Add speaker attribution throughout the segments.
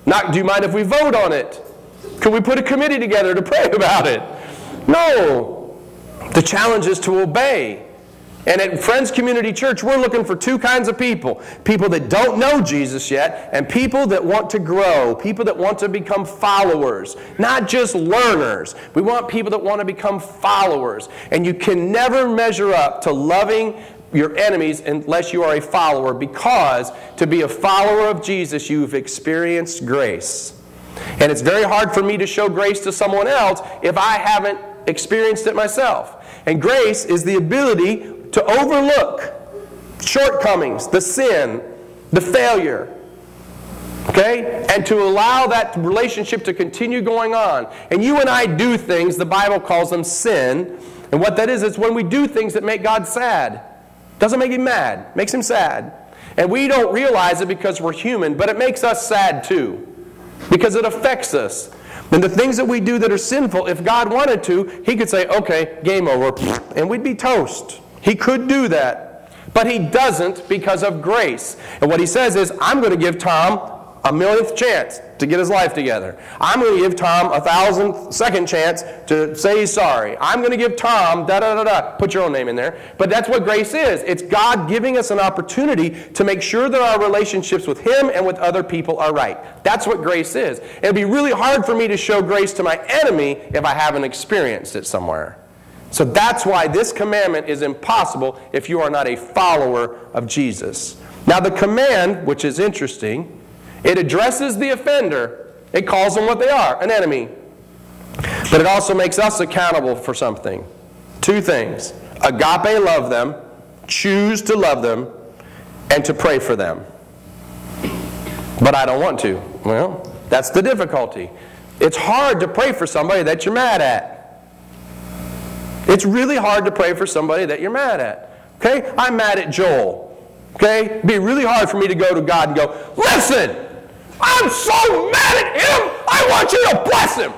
Speaker 1: Do you mind if we vote on it? Could we put a committee together to pray about it? No. The challenge is to obey. And at Friends Community Church, we're looking for two kinds of people. People that don't know Jesus yet, and people that want to grow. People that want to become followers, not just learners. We want people that want to become followers. And you can never measure up to loving your enemies unless you are a follower, because to be a follower of Jesus, you've experienced grace. And it's very hard for me to show grace to someone else if I haven't experienced it myself. And grace is the ability to overlook shortcomings, the sin, the failure, okay? And to allow that relationship to continue going on. And you and I do things, the Bible calls them sin. And what that is, it's when we do things that make God sad. Doesn't make Him mad, makes Him sad. And we don't realize it because we're human, but it makes us sad too, because it affects us. And the things that we do that are sinful, if God wanted to, He could say, okay, game over, and we'd be toast. He could do that. But He doesn't because of grace. And what He says is, I'm going to give Tom a millionth chance to get his life together. I'm going to give Tom 1,000th second chance to say he's sorry. I'm going to give Tom da-da-da-da. Put your own name in there. But that's what grace is. It's God giving us an opportunity to make sure that our relationships with Him and with other people are right. That's what grace is. It'd be really hard for me to show grace to my enemy if I haven't experienced it somewhere. So that's why this commandment is impossible if you are not a follower of Jesus. Now the command, which is interesting, it addresses the offender. It calls them what they are, an enemy. But it also makes us accountable for something. Two things. Agape love them, choose to love them, and to pray for them. But I don't want to. Well, that's the difficulty. It's hard to pray for somebody that you're mad at. It's really hard to pray for somebody that you're mad at. Okay? I'm mad at Joel. Okay? It'd be really hard for me to go to God and go, listen, I'm so mad at him, I want you to bless him.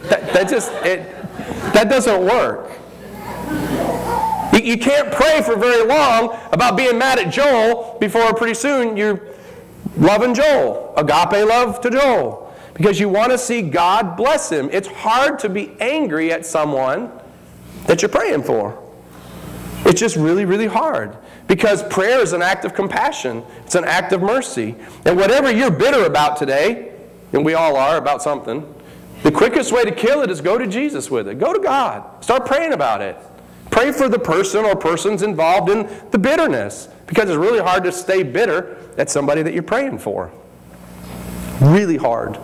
Speaker 1: That doesn't work. You can't pray for very long about being mad at Joel before pretty soon you're loving Joel. Agape love to Joel. Because you want to see God bless him. It's hard to be angry at someone that you're praying for. It's just really, really hard. Because prayer is an act of compassion. It's an act of mercy. And whatever you're bitter about today, and we all are about something, the quickest way to kill it is go to Jesus with it. Go to God. Start praying about it. Pray for the person or persons involved in the bitterness. Because it's really hard to stay bitter at somebody that you're praying for. Really hard.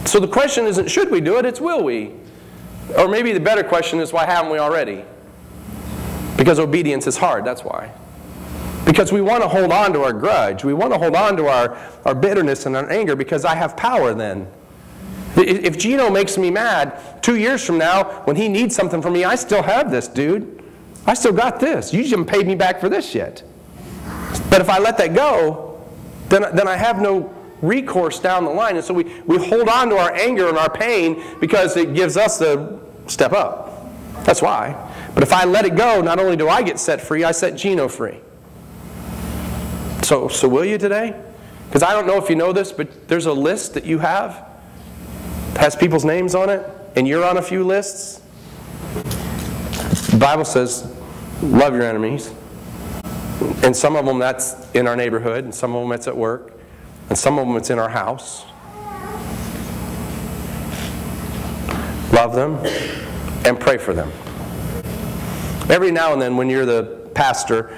Speaker 1: So the question isn't should we do it, it's will we? Or maybe the better question is why haven't we already? Because obedience is hard, that's why. Because we want to hold on to our grudge. We want to hold on to our bitterness and our anger because I have power then. If Gino makes me mad 2 years from now, when he needs something from me, I still have this, dude. I still got this. You haven't paid me back for this yet. But if I let that go, then I have no recourse down the line. And so we hold on to our anger and our pain because it gives us the step up. That's why. But if I let it go, not only do I get set free, I set Gino free. So will you today? Because I don't know if you know this, but there's a list that you have. It has people's names on it, and you're on a few lists. The Bible says, love your enemies. And some of them that's in our neighborhood, and some of them it's at work, and some of them it's in our house. Love them and pray for them. Every now and then when you're the pastor,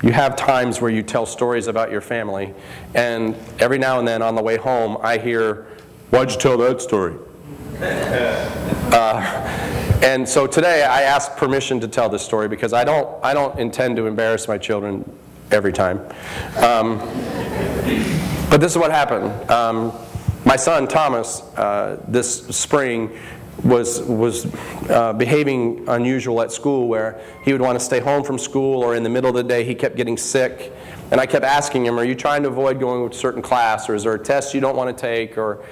Speaker 1: you have times where you tell stories about your family, and every now and then on the way home I hear, why'd you tell that story? And so today I asked permission to tell this story because I don't intend to embarrass my children every time. But this is what happened. My son Thomas this spring was behaving unusual at school, where he would want to stay home from school, or in the middle of the day he kept getting sick. And I kept asking him, are you trying to avoid going to a certain class, or is there a test you don't want to take, or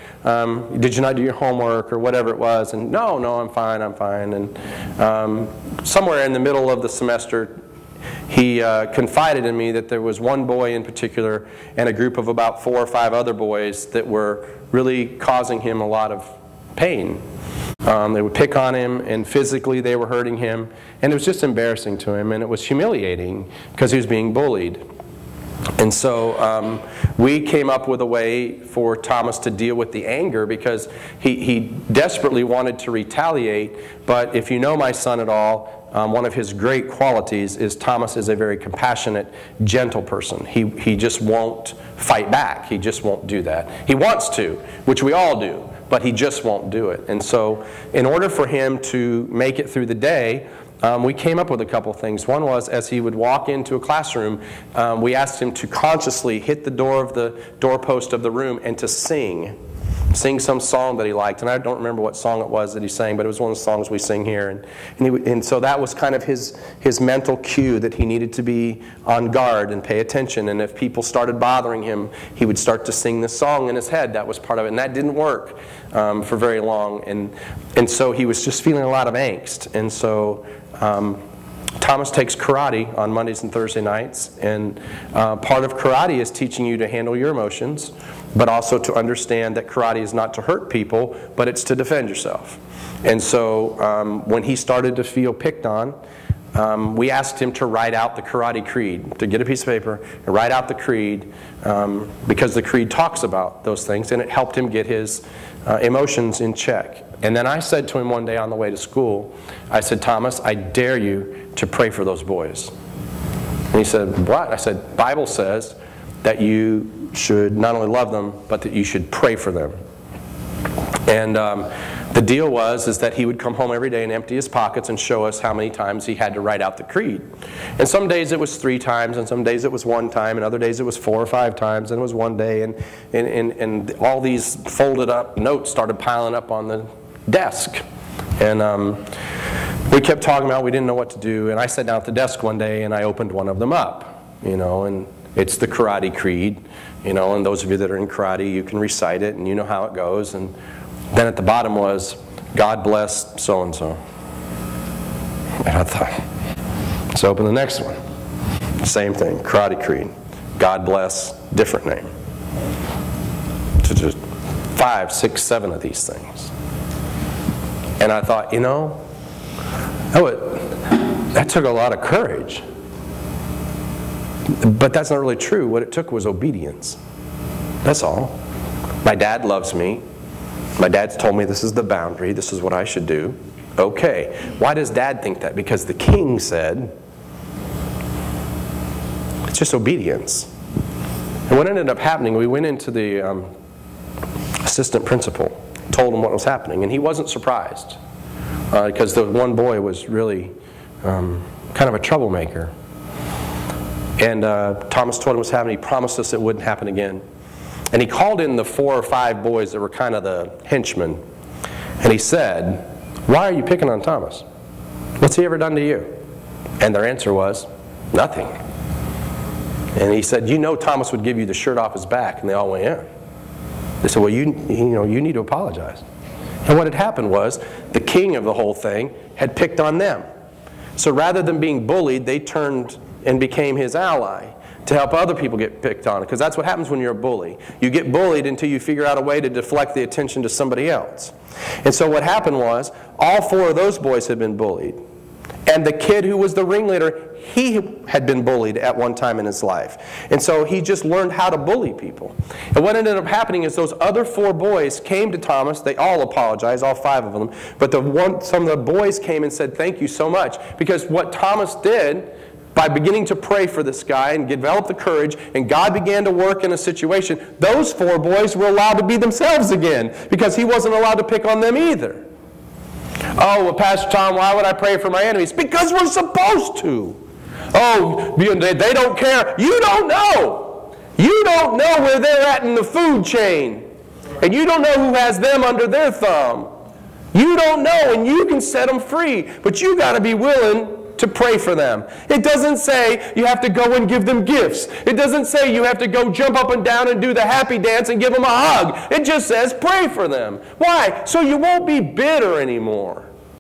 Speaker 1: did you not do your homework, or whatever it was? And no, I'm fine. And somewhere in the middle of the semester, he confided in me that there was one boy in particular and a group of about 4 or 5 other boys that were really causing him a lot of pain. They would pick on him, and physically they were hurting him, and it was just embarrassing to him, and it was humiliating because he was being bullied. And so we came up with a way for Thomas to deal with the anger, because he desperately wanted to retaliate. But if you know my son at all, one of his great qualities is Thomas is a very compassionate, gentle person. He just won't fight back. He just won't do that. He wants to, which we all do, but he just won't do it. And so in order for him to make it through the day, we came up with a couple things. One was, as he would walk into a classroom, we asked him to consciously hit the doorpost of the room and to sing some song that he liked. And I don't remember what song it was that he sang, but it was one of the songs we sing here. And so that was kind of his mental cue that he needed to be on guard and pay attention. And if people started bothering him, he would start to sing this song in his head. That was part of it. And that didn't work for very long. And so he was just feeling a lot of angst. And so Thomas takes karate on Mondays and Thursday nights, and part of karate is teaching you to handle your emotions, but also to understand that karate is not to hurt people, but it's to defend yourself. And so when he started to feel picked on, we asked him to write out the Karate Creed, to get a piece of paper and write out the creed, because the creed talks about those things, and it helped him get his emotions in check. And then I said to him one day on the way to school, I said, Thomas, I dare you to pray for those boys. And he said, what? I said, Bible says that you should not only love them, but that you should pray for them. And the deal was that he would come home every day and empty his pockets and show us how many times he had to write out the creed. And some days it was 3 times, and some days it was 1 time, and other days it was 4 or 5 times, and it was 1 day, and all these folded up notes started piling up on the desk. And we kept talking about, we didn't know what to do, and I sat down at the desk one day and I opened one of them up, and it's the Karate Creed, and those of you that are in karate, you can recite it and you know how it goes. And then at the bottom was, God bless so-and-so. And I thought, let's open the next one. Same thing, Karate Creed. God bless, different name. So just 5, 6, 7 of these things. And I thought, that took a lot of courage. But that's not really true. What it took was obedience. That's all. My dad loves me. My dad's told me this is the boundary. This is what I should do. Okay. Why does Dad think that? Because the king said. It's just obedience. And what ended up happening, we went into the assistant principal, told him what was happening, and he wasn't surprised because the one boy was really kind of a troublemaker. And Thomas told him what was happening. He promised us it wouldn't happen again. And he called in the 4 or 5 boys that were kind of the henchmen. And he said, why are you picking on Thomas? What's he ever done to you? And their answer was, nothing. And he said, Thomas would give you the shirt off his back. And they all went, yeah. They said, well, you need to apologize. And what had happened was, the king of the whole thing had picked on them. So rather than being bullied, they turned and became his ally to help other people get picked on. Because that's what happens when you're a bully. You get bullied until you figure out a way to deflect the attention to somebody else. And so what happened was, all 4 of those boys had been bullied. And the kid who was the ringleader, he had been bullied at one time in his life. And so he just learned how to bully people. And what ended up happening is those other 4 boys came to Thomas. They all apologized, all 5 of them. But some of the boys came and said, thank you so much. Because what Thomas did, by beginning to pray for this guy and develop the courage, and God began to work in a situation, those 4 boys were allowed to be themselves again, because he wasn't allowed to pick on them either. Oh, well, Pastor Tom, why would I pray for my enemies? Because we're supposed to. Oh, they don't care. You don't know. You don't know where they're at in the food chain. And you don't know who has them under their thumb. You don't know, and you can set them free. But you got to be willing to pray for them. It doesn't say you have to go and give them gifts. It doesn't say you have to go jump up and down and do the happy dance and give them a hug. It just says pray for them. Why? So you won't be bitter anymore.